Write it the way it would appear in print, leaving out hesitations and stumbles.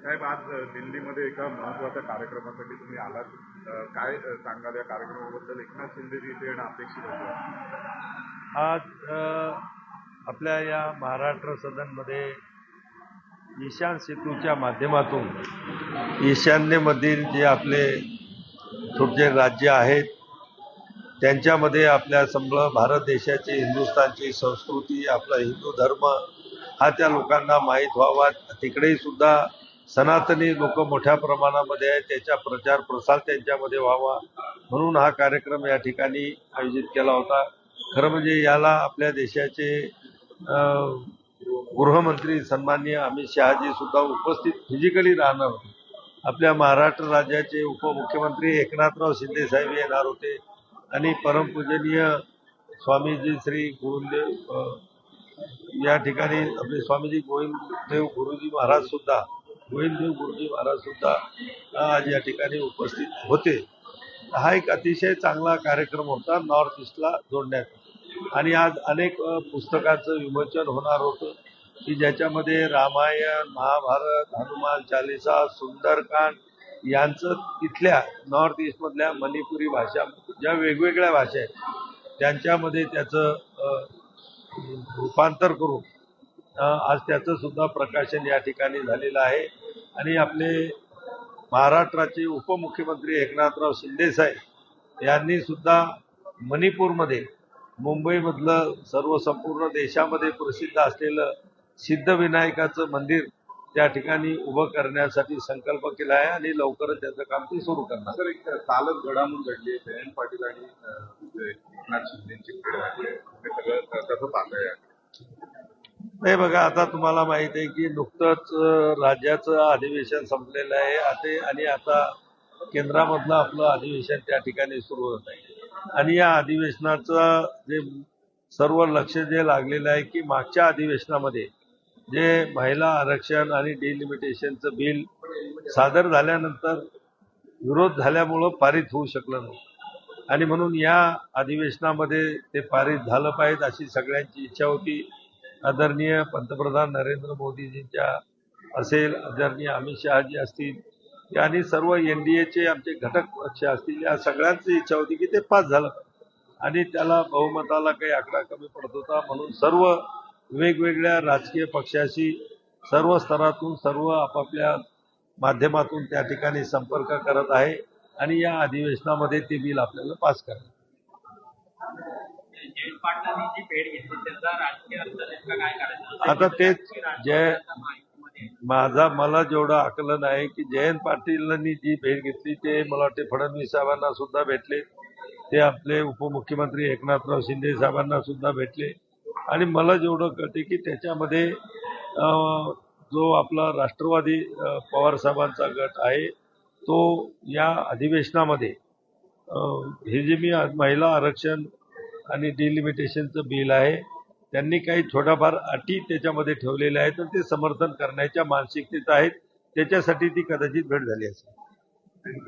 साहेब, आज दिल्लीमध्ये एका महत्त्वाच्या कार्यक्रमासाठी तुम्ही आलात. काय सांगाल या कार्यक्रमाबद्दल? एकनाथ शिंदेजी इथे येणं अपेक्षित होतं. आज आपल्या या महाराष्ट्र सदनमध्ये ईशान सेतूच्या माध्यमातून ईशान्येमधील जे आपले छोटे राज्य आहेत त्यांच्यामध्ये आपल्या संपूर्ण भारत देशाची, हिंदुस्थानची संस्कृती, आपला हिंदू धर्म हा त्या लोकांना माहीत व्हावा. तिकडेही सुद्धा सनातनी लोक मोठ्या प्रमाणामध्ये आहेत, त्याचा प्रचार प्रसार त्यांच्यामध्ये व्हावा म्हणून हा कार्यक्रम या ठिकाणी आयोजित केला होता. खरं म्हणजे याला आपल्या देशाचे गृहमंत्री सन्माननीय अमित शहाजी सुद्धा उपस्थित फिजिकली राहणार होते. आपल्या महाराष्ट्र राज्याचे उपमुख्यमंत्री एकनाथराव शिंदे साहेब येणार होते आणि परमपूजनीय स्वामीजी श्री गुरुदेव या ठिकाणी आपले स्वामीजी गोविंददेव गुरुजी महाराज सुद्धा आज या ठिकाणी उपस्थित होते. हा एक अतिशय चांगला कार्यक्रम होता नॉर्थ ईस्टला जोडण्यात. आणि आज अनेक पुस्तकांचं विमोचन होणार होतं की ज्याच्यामध्ये रामायण, महाभारत, हनुमान चालिसा, सुंदरकांड यांचं इथल्या नॉर्थ ईस्टमधल्या मणिपुरी भाषा, ज्या वेगवेगळ्या भाषा आहेत त्यांच्यामध्ये त्याचं रूपांतर करून आज त्याचं सुद्धा प्रकाशन या ठिकाणी झालेलं आहे. आणि आपले महाराष्ट्राचे उपमुख्यमंत्री एकनाथराव शिंदे साहेब यांनी सुद्धा मणिपूरमध्ये मुंबईमधलं संपूर्ण देशामध्ये प्रसिद्ध असलेलं सिद्धविनायकाचं मंदिर त्या ठिकाणी उभं करण्यासाठी संकल्प केला आहे आणि लवकरच त्याचं काम ते सुरू करणार. सर, एक चालक घडामोड घडली. जयंत पाटील आणि एकनाथ शिंदेची सगळं कसं पाहताय? नाही बघा, आता तुम्हाला माहित आहे की नुकतंच राज्याचं अधिवेशन संपलेलं आहे आणि आता केंद्रामधलं आपलं अधिवेशन त्या ठिकाणी सुरू होत आहे. आणि या अधिवेशनाचं जे सर्व लक्ष जे लागलेलं आहे की मागच्या अधिवेशनामध्ये जे महिला आरक्षण आणि डिलिमिटेशनचं बिल सादर झाल्यानंतर विरोध झाल्यामुळं पारित होऊ शकलं नाही आणि म्हणून या अधिवेशनामध्ये ते पारित झालं पाहिजे अशी सगळ्यांची इच्छा होती. आदरणीय पंतप्रधान नरेंद्र मोदीजींच्या असेल, आदरणीय अमित शहाजी असतील आणि सर्व NDAचे आमचे घटक पक्ष असतील, या सगळ्यांची इच्छा होती की ते पास झालं आणि त्याला बहुमताला काही आकडा कमी पडत होता. म्हणून सर्व वेगवेगळ्या राजकीय पक्षाशी सर्व स्तरातून सर्व आपापल्या माध्यमातून त्या ठिकाणी संपर्क करत आहे आणि या अधिवेशनामध्ये ते बिल आपल्याला पास करायचं. आता तेच मला जेवढं आकलन आहे की जयंत पाटीलांनी जी भेट घेतली ते मला वाटते फडणवीस साहेबांना सुद्धा भेटले, ते आपले उपमुख्यमंत्री एकनाथराव शिंदे साहेबांना सुद्धा भेटले आणि मला जेवढं कळते की त्याच्यामध्ये जो आपला राष्ट्रवादी पवार साहेबांचा गट आहे तो या अधिवेशनामध्ये हे जे मी महिला आरक्षण आणि डिलिमिटेशनचं बिल आहे त्यांनी काही थोडाफार अटी त्याच्यामध्ये ठेवलेल्या आहेत तर ते समर्थन करण्याच्या मानसिकतेत आहेत. त्याच्यासाठी ती कदाचित भेट झाली असेल.